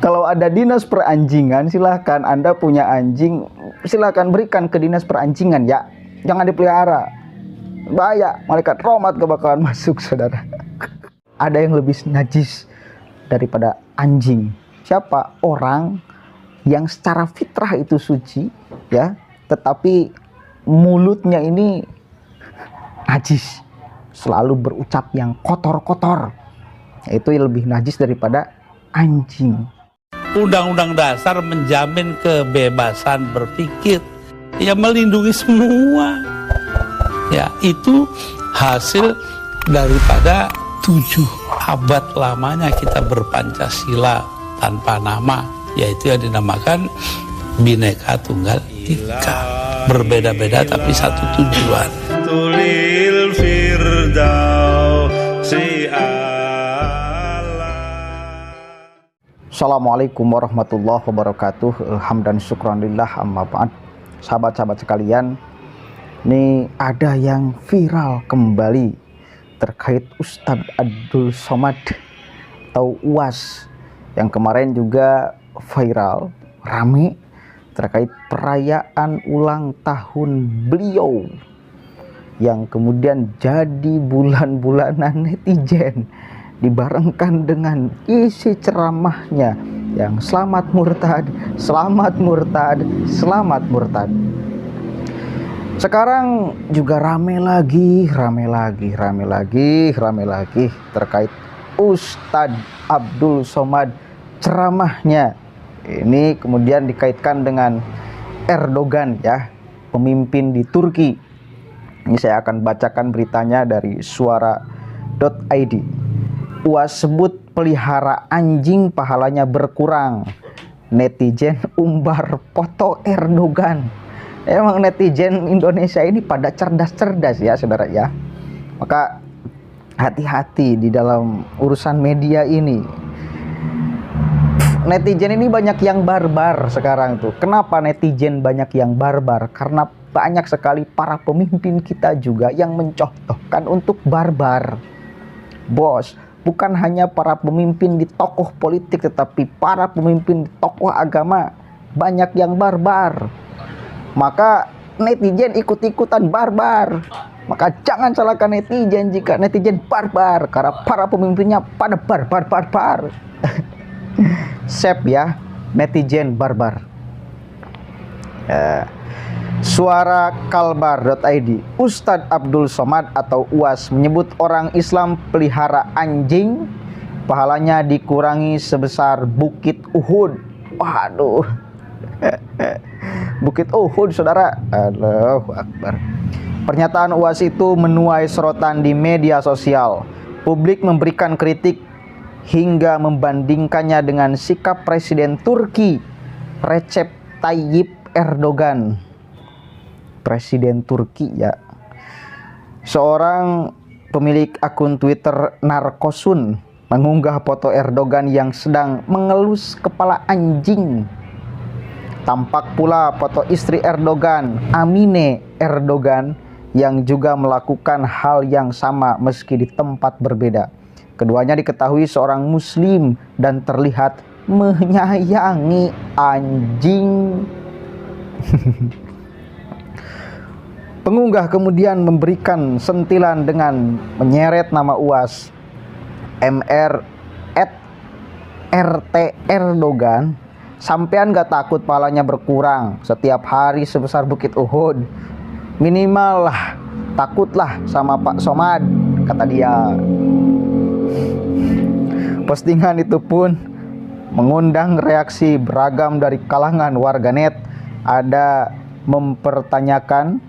Kalau ada dinas peranjingan, silahkan Anda punya anjing, silahkan berikan ke dinas peranjingan ya. Jangan dipelihara. Bahaya, malaikat rahmat bakalan masuk, saudara. Ada yang lebih najis daripada anjing. Siapa? Orang yang secara fitrah itu suci, ya, tetapi mulutnya ini najis, selalu berucap yang kotor-kotor. Itu lebih najis daripada anjing. Undang-undang dasar menjamin kebebasan berpikir, ya melindungi semua. Ya, itu hasil daripada 7 abad lamanya kita berpancasila tanpa nama, yaitu yang dinamakan Bhinneka Tunggal Ika. Berbeda-beda tapi satu tujuan. Tulil firdausi. Assalamualaikum warahmatullahi wabarakatuh. Hamdan syukranillah amma ba'd. Sahabat-sahabat sekalian, ini ada yang viral kembali terkait Ustadz Abdul Somad atau UAS yang kemarin juga viral, rame terkait perayaan ulang tahun beliau yang kemudian jadi bulan-bulanan netizen, dibarengkan dengan isi ceramahnya yang selamat murtad, selamat murtad, selamat murtad. Sekarang juga rame lagi terkait Ustadz Abdul Somad ceramahnya. Ini kemudian dikaitkan dengan Erdogan, ya, pemimpin di Turki. Ini saya akan bacakan beritanya dari suara.id. UAS sebut pelihara anjing pahalanya berkurang. Netizen umbar foto Erdogan. Emang netizen Indonesia ini pada cerdas-cerdas ya, saudara ya. Maka hati-hati di dalam urusan media ini. Netizen ini banyak yang barbar sekarang tuh. Kenapa netizen banyak yang barbar? Karena banyak sekali para pemimpin kita juga yang mencontohkan untuk barbar. Bos, bukan hanya para pemimpin di tokoh politik, tetapi para pemimpin di tokoh agama banyak yang barbar. Maka netizen ikut-ikutan barbar. Maka jangan salahkan netizen jika netizen barbar, karena para pemimpinnya pada barbar. Sep ya, netizen barbar. Suara kalbar.id. Ustadz Abdul Somad atau UAS menyebut orang Islam pelihara anjing pahalanya dikurangi sebesar Bukit Uhud. Waduh. Bukit Uhud, saudara. Allahu Akbar. Pernyataan UAS itu menuai sorotan di media sosial. Publik memberikan kritik hingga membandingkannya dengan sikap Presiden Turki Recep Tayyip Erdogan. Presiden Turki ya. Seorang pemilik akun Twitter Narkosun mengunggah foto Erdogan yang sedang mengelus kepala anjing. Tampak pula foto istri Erdogan, Amine Erdogan, yang juga melakukan hal yang sama meski di tempat berbeda. Keduanya diketahui seorang muslim dan terlihat menyayangi anjing. Pengunggah kemudian memberikan sentilan dengan menyeret nama UAS MR@RT Erdogan. Sampean gak takut palanya berkurang setiap hari sebesar Bukit Uhud? Minimal lah, takutlah sama Pak Somad, kata dia. Postingan itu pun mengundang reaksi beragam dari kalangan warganet. Ada mempertanyakan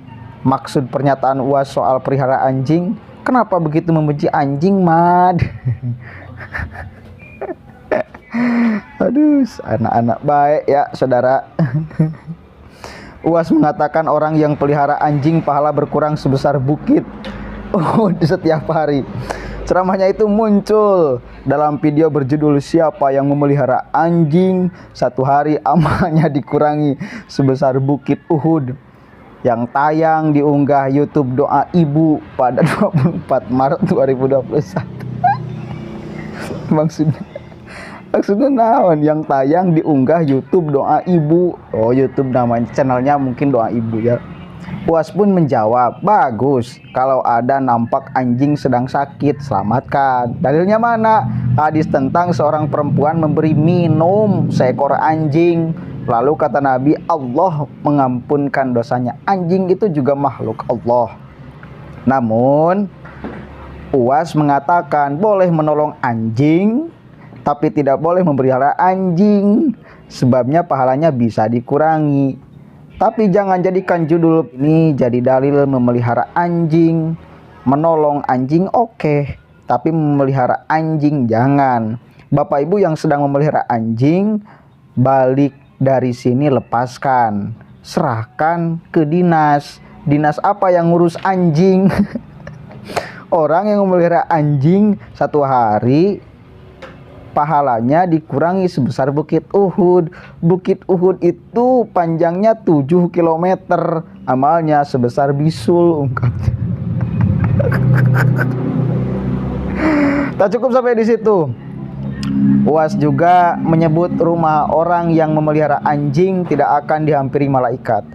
maksud pernyataan UAS soal pelihara anjing. Kenapa begitu membenci anjing, Mad? Aduh, anak-anak baik ya, saudara. UAS mengatakan orang yang pelihara anjing pahala berkurang sebesar Bukit Uhud setiap hari. Ceramahnya itu muncul dalam video berjudul "Siapa yang memelihara anjing, satu hari amalnya dikurangi sebesar Bukit Uhud", yang tayang diunggah YouTube Doa Ibu pada 24 Maret 2021. Maksudnya Maksudnya naon yang tayang diunggah YouTube Doa Ibu. Oh, YouTube namanya, channelnya mungkin Doa Ibu ya. Uas pun menjawab, bagus, kalau ada nampak anjing sedang sakit, selamatkan. Dalilnya mana? Hadis tentang seorang perempuan memberi minum seekor anjing. Lalu kata Nabi, Allah mengampunkan dosanya. Anjing itu juga makhluk Allah. Namun Uas mengatakan boleh menolong anjing, tapi tidak boleh memelihara anjing. Sebabnya pahalanya bisa dikurangi. Tapi jangan jadikan judul ini jadi dalil memelihara anjing. Menolong anjing oke, tapi memelihara anjing jangan. Bapak Ibu yang sedang memelihara anjing, balik dari sini, lepaskan. Serahkan ke dinas. Dinas apa yang ngurus anjing? Orang yang memelihara anjing satu hari pahalanya dikurangi sebesar Bukit Uhud. Bukit Uhud itu panjangnya 7 km, amalnya sebesar bisul, ungkapnya. Tak cukup sampai di situ. Uas juga menyebut rumah orang yang memelihara anjing tidak akan dihampiri malaikat.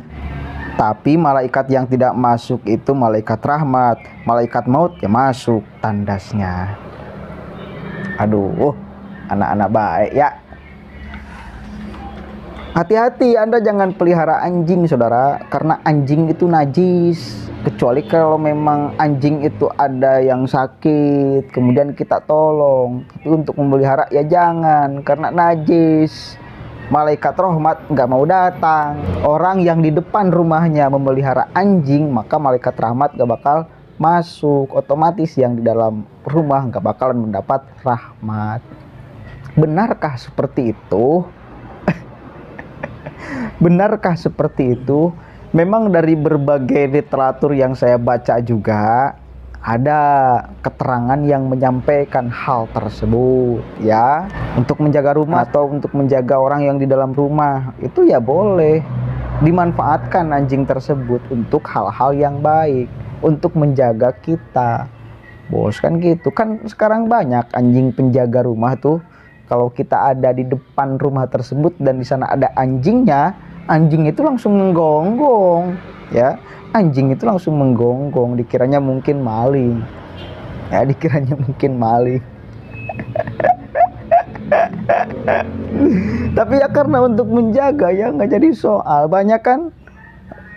Tapi malaikat yang tidak masuk itu malaikat rahmat. Malaikat maut ya masuk tandasnya. Aduh, anak-anak baik ya. Hati-hati, Anda jangan pelihara anjing, saudara, karena anjing itu najis. Kecuali kalau memang anjing itu ada yang sakit, kemudian kita tolong. Tapi untuk memelihara ya jangan, karena najis. Malaikat rahmat nggak mau datang. Orang yang di depan rumahnya memelihara anjing, maka malaikat rahmat nggak bakal masuk. Otomatis yang di dalam rumah nggak bakalan mendapat rahmat. Benarkah seperti itu? Benarkah seperti itu? Memang dari berbagai literatur yang saya baca juga ada keterangan yang menyampaikan hal tersebut ya. Untuk menjaga rumah atau untuk menjaga orang yang di dalam rumah itu ya boleh dimanfaatkan anjing tersebut untuk hal-hal yang baik, untuk menjaga kita. Bos kan gitu. Kan sekarang banyak anjing penjaga rumah tuh. Kalau kita ada di depan rumah tersebut dan di sana ada anjingnya, anjing itu langsung menggonggong, ya. Anjing itu langsung menggonggong, dikiranya mungkin maling. Ya, dikiranya mungkin maling. Tapi ya karena untuk menjaga ya nggak jadi soal. Banyak kan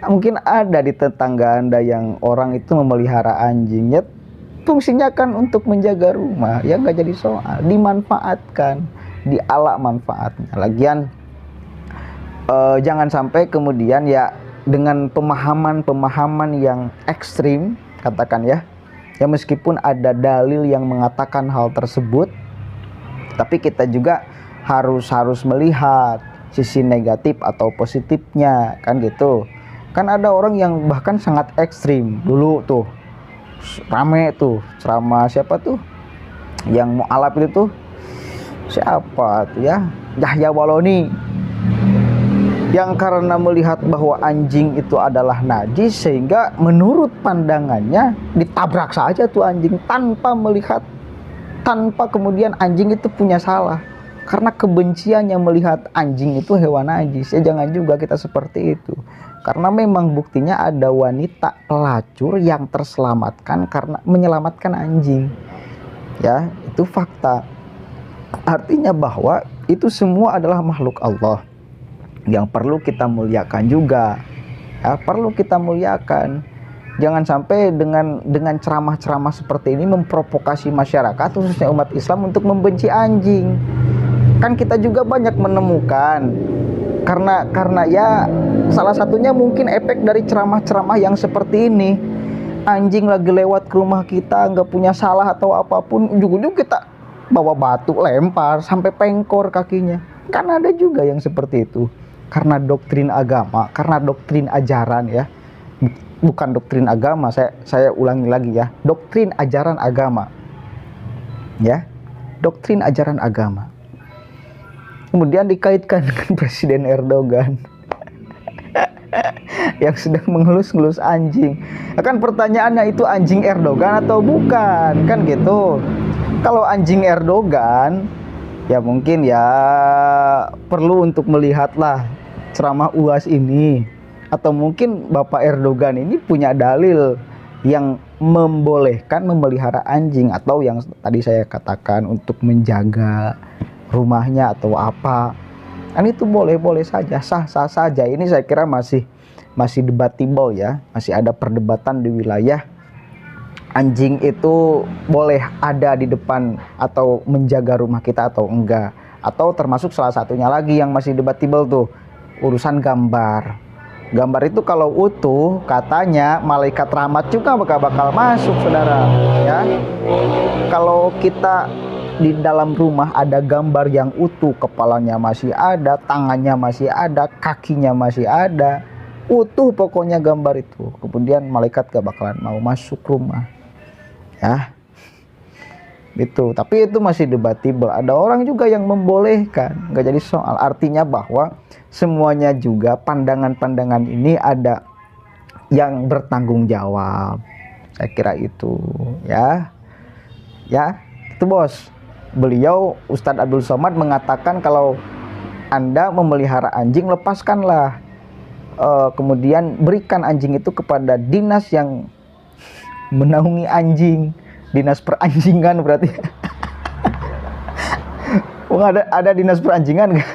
mungkin ada di tetangga Anda yang orang itu memelihara anjing, ya fungsinya kan untuk menjaga rumah, ya nggak jadi soal, dimanfaatkan, dialak manfaatnya. Lagian jangan sampai kemudian ya dengan pemahaman yang ekstrim, katakan ya meskipun ada dalil yang mengatakan hal tersebut, tapi kita juga harus melihat sisi negatif atau positifnya, kan gitu. Kan ada orang yang bahkan sangat ekstrim. Dulu tuh rame tuh ceramah siapa tuh yang mu'alaf itu tuh, siapa tuh ya, Yahya Waloni, yang karena melihat bahwa anjing itu adalah najis sehingga menurut pandangannya ditabrak saja tuh anjing tanpa melihat, tanpa kemudian anjing itu punya salah, karena kebenciannya melihat anjing itu hewan najis. Ya jangan juga kita seperti itu, karena memang buktinya ada wanita pelacur yang terselamatkan karena menyelamatkan anjing. Ya, itu fakta. Artinya bahwa itu semua adalah makhluk Allah yang perlu kita muliakan juga. Ya, perlu kita muliakan. Jangan sampai dengan ceramah-ceramah seperti ini memprovokasi masyarakat, khususnya umat Islam, untuk membenci anjing. Kan kita juga banyak menemukan karena ya salah satunya mungkin efek dari ceramah-ceramah yang seperti ini. Anjing lagi lewat ke rumah kita nggak punya salah atau apapun, ujung-ujung kita bawa batu lempar sampai pengkor kakinya. Kan ada juga yang seperti itu. Karena doktrin agama, karena doktrin ajaran ya. Bukan doktrin agama, saya ulangi lagi ya. Doktrin ajaran agama. Ya. Doktrin ajaran agama. Kemudian dikaitkan dengan Presiden Erdogan yang sedang mengelus-ngelus anjing. Kan pertanyaannya, itu anjing Erdogan atau bukan? Kan gitu. Kalau anjing Erdogan, Ya mungkin ya perlu untuk melihatlah ceramah UAS ini, atau mungkin Bapak Erdogan ini punya dalil yang membolehkan memelihara anjing, atau yang tadi saya katakan untuk menjaga rumahnya atau apa. Kan itu boleh-boleh saja, sah-sah saja. Ini saya kira masih debatable ya, masih ada perdebatan di wilayah anjing itu boleh ada di depan atau menjaga rumah kita atau enggak. Atau termasuk salah satunya lagi yang masih debatable tuh, urusan gambar. Gambar itu kalau utuh katanya malaikat rahmat juga bakal masuk, saudara ya. Kalau kita di dalam rumah ada gambar yang utuh, kepalanya masih ada, tangannya masih ada, kakinya masih ada, utuh pokoknya gambar itu, kemudian malaikat gak bakalan mau masuk rumah ya, gitu. Tapi itu masih debatable. Ada orang juga yang membolehkan, nggak jadi soal. Artinya bahwa semuanya juga pandangan-pandangan ini ada yang bertanggung jawab. Saya kira itu ya itu bos. Beliau Ustadz Abdul Somad mengatakan kalau Anda memelihara anjing, lepaskanlah, kemudian berikan anjing itu kepada dinas yang menaungi anjing, dinas peranjingan berarti. Oh, ada dinas peranjingan nggak?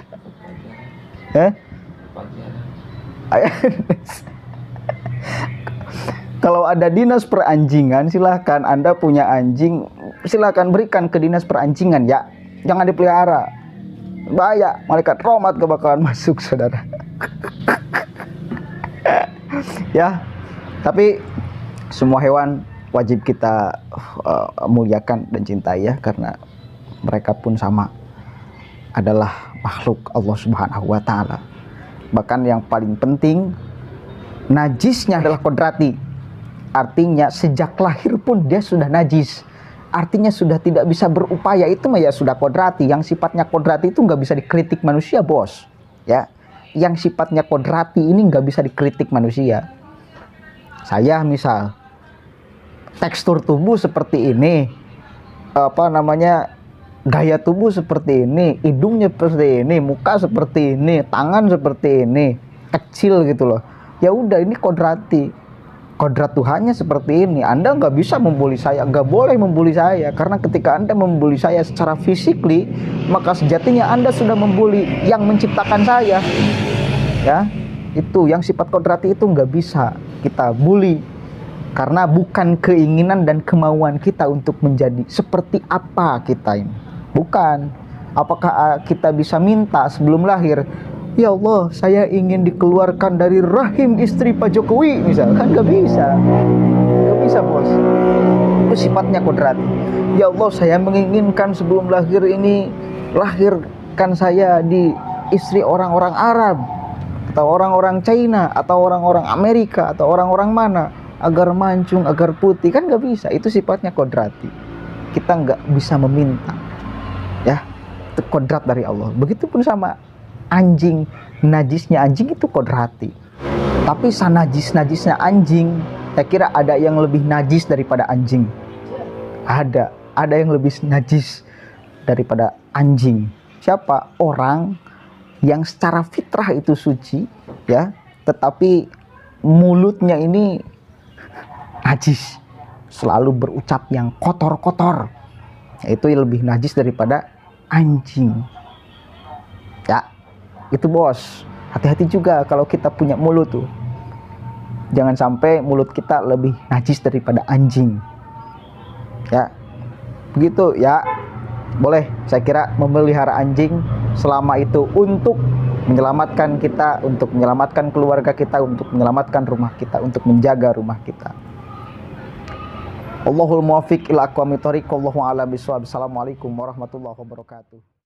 Kalau ada dinas peranjingan, silahkan. Anda punya anjing, silahkan berikan ke dinas peranjingan ya, jangan dipelihara. Bahaya, malaikat rahmat gak bakalan masuk, saudara. Ya, tapi semua hewan wajib kita muliakan dan cintai ya, karena mereka pun sama, adalah makhluk Allah Subhanahu wa taala. Bahkan yang paling penting, najisnya adalah kodrati. Artinya sejak lahir pun dia sudah najis. Artinya sudah tidak bisa berupaya, itu mah ya sudah kodrati. Yang sifatnya kodrati itu nggak bisa dikritik manusia, bos. Ya, yang sifatnya kodrati ini nggak bisa dikritik manusia. Saya misal tekstur tubuh seperti ini, gaya tubuh seperti ini, hidungnya seperti ini, muka seperti ini, tangan seperti ini, kecil gitu loh. Ya udah, ini kodrati. Kodrat Tuhannya seperti ini. Anda nggak bisa membuli saya, nggak boleh membuli saya, karena ketika Anda membuli saya secara fisikly, maka sejatinya Anda sudah membuli yang menciptakan saya. Ya, itu yang sifat kodrati itu nggak bisa kita bully, karena bukan keinginan dan kemauan kita untuk menjadi seperti apa kita ini. Bukan. Apakah kita bisa minta sebelum lahir, ya Allah, saya ingin dikeluarkan dari rahim istri Pak Jokowi misalkan? Gak bisa. Gak bisa, bos. Itu sifatnya kodrati. Ya Allah, saya menginginkan sebelum lahir ini, lahirkan saya di istri orang-orang Arab, atau orang-orang China, atau orang-orang Amerika, atau orang-orang mana, agar mancung, agar putih. Kan gak bisa. Itu sifatnya kodrati. Kita gak bisa meminta. Ya, itu kodrat dari Allah. Begitupun sama anjing, najisnya anjing itu kodrati. Tapi sanajis-najisnya anjing, saya kira ada yang lebih najis daripada anjing. Ada yang lebih najis daripada anjing. Siapa? Orang yang secara fitrah itu suci, ya, tetapi mulutnya ini najis, selalu berucap yang kotor-kotor. Itu lebih najis daripada anjing. Ya, itu bos. Hati-hati juga kalau kita punya mulut tuh. Jangan sampai mulut kita lebih najis daripada anjing. Ya, begitu ya. Boleh, saya kira memelihara anjing selama itu untuk menyelamatkan kita, untuk menyelamatkan keluarga kita, untuk menyelamatkan rumah kita, untuk menjaga rumah kita. Allahul muwaffiq ila aqwamit thoriq. Wallahu a'lam bishawab. Assalamualaikum warahmatullahi wabarakatuh.